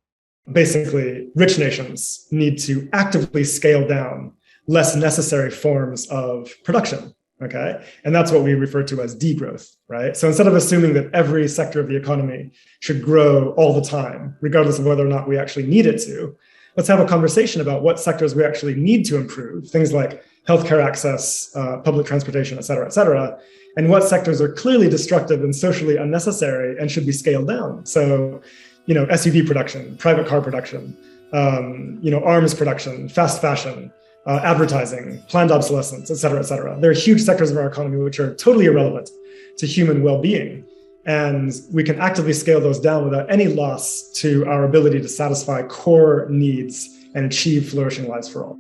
S10: Basically, rich nations need to actively scale down less necessary forms of production, okay? And that's what we refer to as degrowth, right? So instead of assuming that every sector of the economy should grow all the time, regardless of whether or not we actually need it to, let's have a conversation about what sectors we actually need to improve, things like healthcare access, public transportation, et cetera, and what sectors are clearly destructive and socially unnecessary and should be scaled down. So, SUV production, private car production, arms production, fast fashion, advertising, planned obsolescence, et cetera. There are huge sectors of our economy which are totally irrelevant to human well-being. And we can actively scale those down without any loss to our ability to satisfy core needs and achieve flourishing lives for all.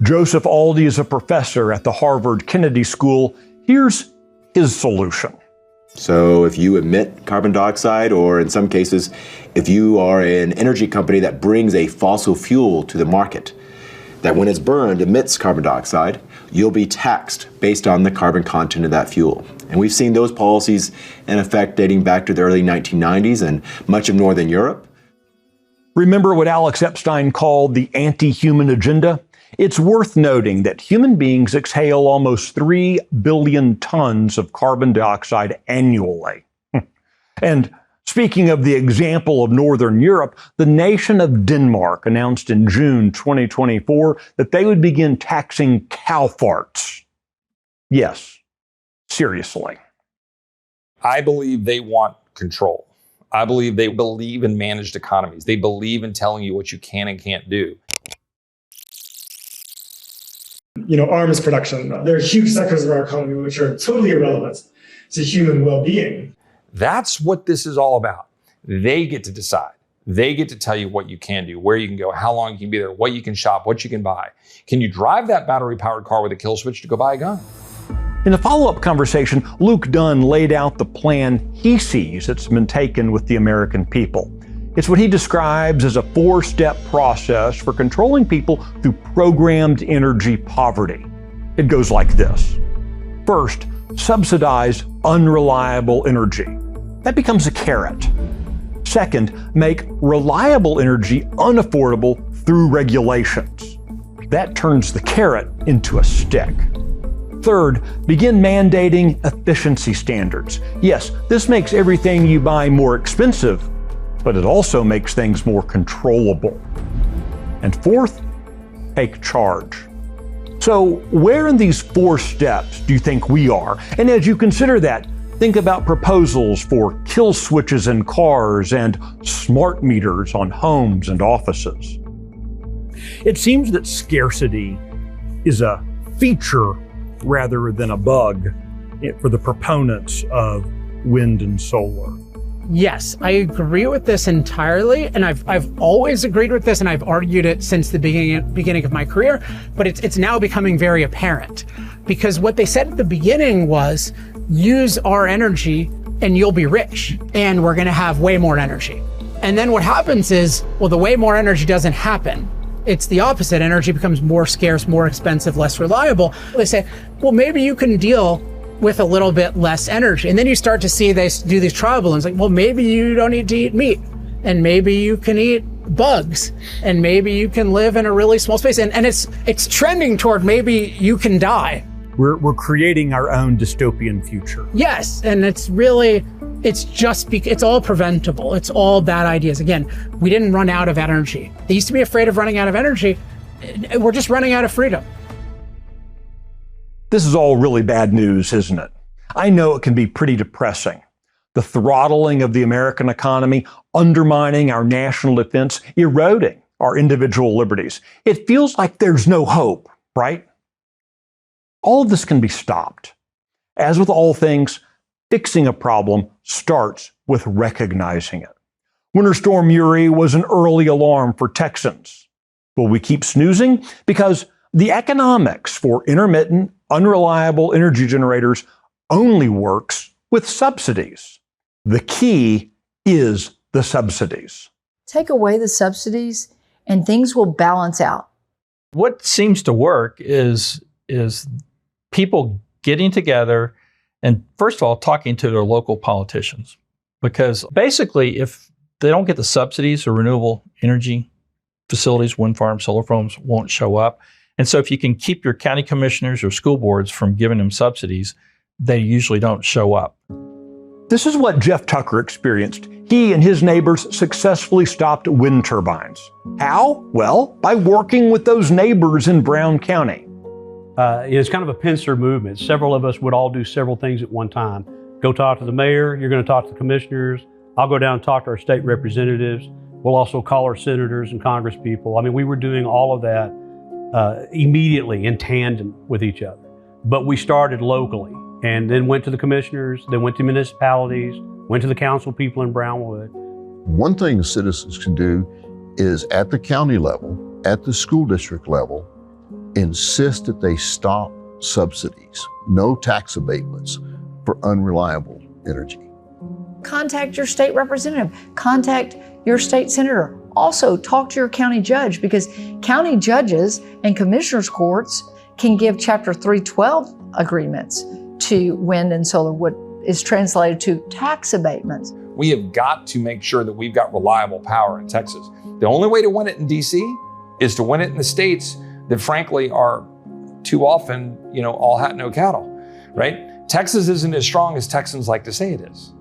S3: Joseph Aldi is a professor at the Harvard Kennedy School. Here's his solution.
S11: So if you emit carbon dioxide, or in some cases, if you are an energy company that brings a fossil fuel to the market, that when it's burned emits carbon dioxide, you'll be taxed based on the carbon content of that fuel. And we've seen those policies in effect dating back to the early 1990s and much of Northern Europe.
S3: Remember what Alex Epstein called the anti-human agenda? It's worth noting that human beings exhale almost 3 billion tons of carbon dioxide annually. And speaking of the example of Northern Europe, the nation of Denmark announced in June 2024 that they would begin taxing cow farts. Yes, seriously.
S1: I believe they want control. I believe they believe in managed economies. They believe in telling you what you can and can't do.
S10: Arms production. There are huge sectors of our economy which are totally irrelevant to human well-being.
S1: That's what this is all about. They get to decide. They get to tell you what you can do, where you can go, how long you can be there, what you can shop, what you can buy. Can you drive that battery-powered car with a kill switch to go buy a gun?
S3: In a follow-up conversation, Luke Dunn laid out the plan he sees that's been taken with the American people. It's what he describes as a 4-step process for controlling people through programmed energy poverty. It goes like this. First, subsidize unreliable energy. That becomes a carrot. Second, make reliable energy unaffordable through regulations. That turns the carrot into a stick. Third, begin mandating efficiency standards. Yes, this makes everything you buy more expensive, but it also makes things more controllable. And fourth, take charge. So where in these 4 steps do you think we are? And as you consider that, think about proposals for kill switches in cars and smart meters on homes and offices. It seems that scarcity is a feature rather than a bug for the proponents of wind and solar.
S15: Yes, I agree with this entirely, and I've always agreed with this, and I've argued it since the beginning of my career, but it's now becoming very apparent. Because what they said at the beginning was, use our energy and you'll be rich, and we're gonna have way more energy. And then what happens is, well, the way more energy doesn't happen. It's the opposite. Energy becomes more scarce, more expensive, less reliable. They say, well, maybe you can deal with a little bit less energy. And then you start to see they do these trial balloons, like, well, maybe you don't need to eat meat, and maybe you can eat bugs, and maybe you can live in a really small space. And it's trending toward maybe you can die.
S3: We're creating our own dystopian future.
S15: Yes, and it's all preventable. It's all bad ideas. Again, we didn't run out of energy. They used to be afraid of running out of energy. We're just running out of freedom.
S3: This is all really bad news, isn't it? I know it can be pretty depressing. The throttling of the American economy, undermining our national defense, eroding our individual liberties. It feels like there's no hope, right? All of this can be stopped. As with all things, fixing a problem starts with recognizing it. Winter Storm Uri was an early alarm for Texans. Will we keep snoozing? Because the economics for intermittent, unreliable energy generators only works with subsidies. The key is the subsidies.
S14: Take away the subsidies and things will balance out.
S19: What seems to work is people getting together and, first of all, talking to their local politicians. Because basically, if they don't get the subsidies, or renewable energy facilities, wind farms, solar farms won't show up. And so if you can keep your county commissioners or school boards from giving them subsidies, they usually don't show up.
S3: This is what Jeff Tucker experienced. He and his neighbors successfully stopped wind turbines. How? Well, by working with those neighbors in Brown County.
S7: It's kind of a pincer movement. Several of us would all do several things at one time. Go talk to the mayor, you're going to talk to the commissioners, I'll go down and talk to our state representatives. We'll also call our senators and congress people. I mean, we were doing all of that immediately in tandem with each other. But we started locally and then went to the commissioners, then went to municipalities, went to the council people in Brownwood.
S18: One thing citizens can do is at the county level, at the school district level, insist that they stop subsidies, no tax abatements for unreliable energy.
S14: Contact your state representative, contact your state senator. Also, talk to your county judge, because county judges and commissioners courts can give Chapter 312 agreements to wind and solar, what is translated to tax abatements.
S1: We have got to make sure that we've got reliable power in Texas. The only way to win it in DC is to win it in the states that frankly are too often, all hat, no cattle, right? Texas isn't as strong as Texans like to say it is.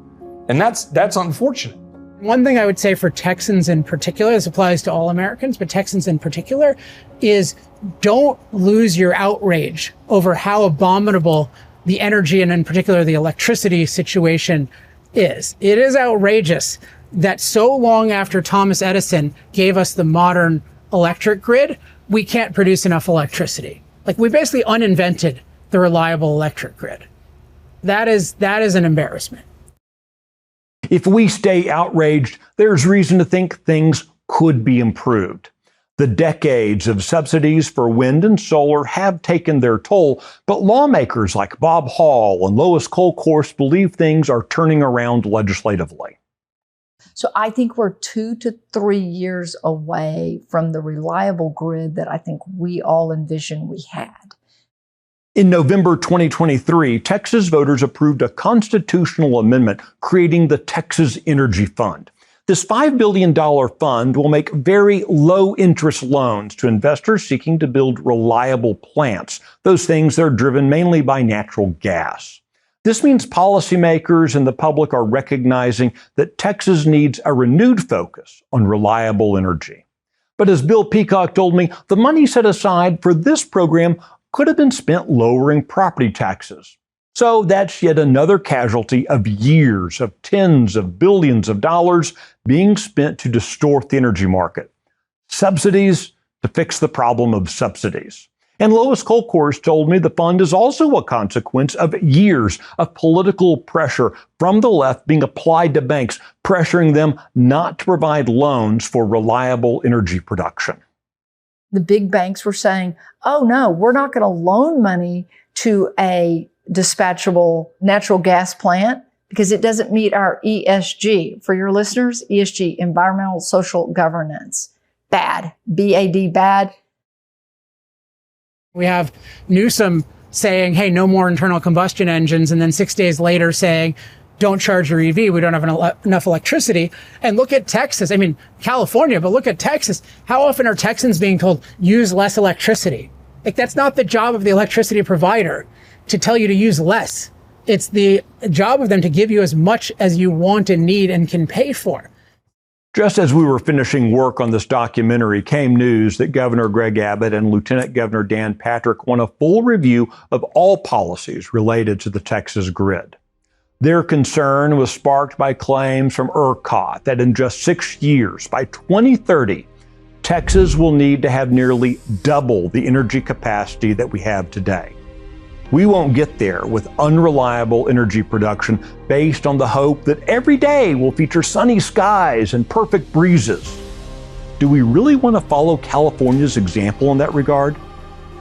S1: And that's unfortunate.
S15: One thing I would say for Texans in particular, this applies to all Americans, but Texans in particular, is don't lose your outrage over how abominable the energy and in particular the electricity situation is. It is outrageous that so long after Thomas Edison gave us the modern electric grid, we can't produce enough electricity. Like, we basically uninvented the reliable electric grid. That is an embarrassment.
S3: If we stay outraged, there's reason to think things could be improved. The decades of subsidies for wind and solar have taken their toll, but lawmakers like Bob Hall and Lois Kolkhorst believe things are turning around legislatively.
S14: So I think we're 2 to 3 years away from the reliable grid that I think we all envisioned we had.
S3: In November 2023, Texas voters approved a constitutional amendment creating the Texas Energy Fund. This $5 billion fund will make very low-interest loans to investors seeking to build reliable plants, those things that are driven mainly by natural gas. This means policymakers and the public are recognizing that Texas needs a renewed focus on reliable energy. But as Bill Peacock told me, the money set aside for this program could have been spent lowering property taxes. So that's yet another casualty of years of tens of billions of dollars being spent to distort the energy market. Subsidies to fix the problem of subsidies. And Lois Kolkhorst told me the fund is also a consequence of years of political pressure from the left being applied to banks, pressuring them not to provide loans for reliable energy production.
S14: The big banks were saying, oh no, we're not going to loan money to a dispatchable natural gas plant because it doesn't meet our ESG. For your listeners, ESG, environmental social governance. Bad, B-A-D, bad.
S15: We have Newsom saying, hey, no more internal combustion engines, and then 6 days later saying, don't charge your EV, we don't have enough electricity. And look at Texas, I mean, California, but look at Texas. How often are Texans being told, use less electricity? Like, that's not the job of the electricity provider to tell you to use less. It's the job of them to give you as much as you want and need and can pay for.
S3: Just as we were finishing work on this documentary, came news that Governor Greg Abbott and Lieutenant Governor Dan Patrick want a full review of all policies related to the Texas grid. Their concern was sparked by claims from ERCOT that in just 6 years, by 2030, Texas will need to have nearly double the energy capacity that we have today. We won't get there with unreliable energy production based on the hope that every day will feature sunny skies and perfect breezes. Do we really want to follow California's example in that regard?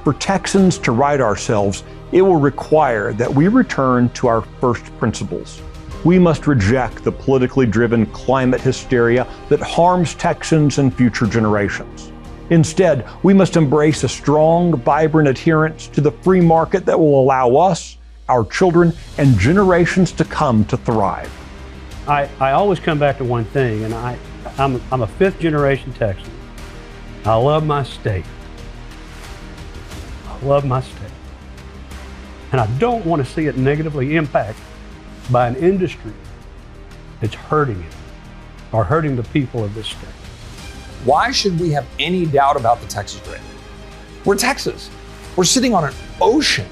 S3: For Texans to right ourselves, it will require that we return to our first principles. We must reject the politically driven climate hysteria that harms Texans and future generations. Instead, we must embrace a strong, vibrant adherence to the free market that will allow us, our children, and generations to come to thrive.
S7: I always come back to one thing, and I'm a fifth generation Texan. I love my state. I love my state. And I don't want to see it negatively impacted by an industry that's hurting it or hurting the people of this state.
S1: Why should we have any doubt about the Texas grid? We're Texas. We're sitting on an ocean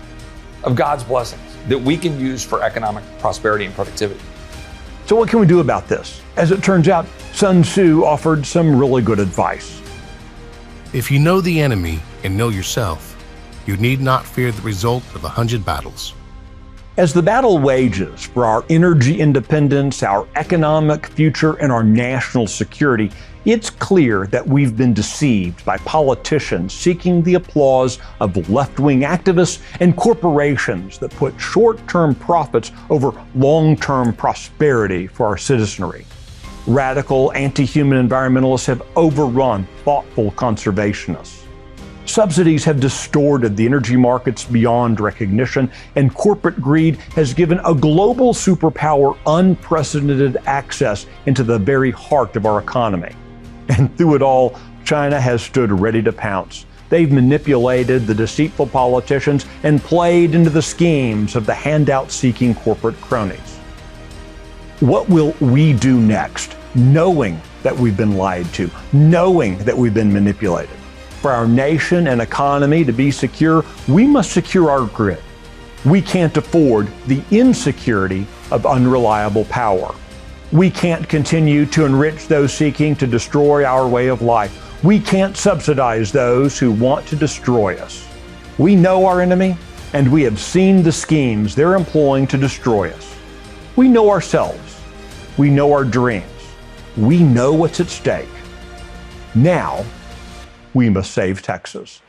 S1: of God's blessings that we can use for economic prosperity and productivity.
S3: So what can we do about this? As it turns out, Sun Tzu offered some really good advice.
S12: If you know the enemy and know yourself, you need not fear the result of 100 battles.
S3: As the battle wages for our energy independence, our economic future, and our national security, it's clear that we've been deceived by politicians seeking the applause of left-wing activists and corporations that put short-term profits over long-term prosperity for our citizenry. Radical anti-human environmentalists have overrun thoughtful conservationists. Subsidies have distorted the energy markets beyond recognition, and corporate greed has given a global superpower unprecedented access into the very heart of our economy. And through it all, China has stood ready to pounce. They've manipulated the deceitful politicians and played into the schemes of the handout-seeking corporate cronies. What will we do next, knowing that we've been lied to, knowing that we've been manipulated? For our nation and economy to be secure, we must secure our grid. We can't afford the insecurity of unreliable power. We can't continue to enrich those seeking to destroy our way of life. We can't subsidize those who want to destroy us. We know our enemy, and we have seen the schemes they're employing to destroy us. We know ourselves. We know our dreams. We know what's at stake. Now, we must save Texas.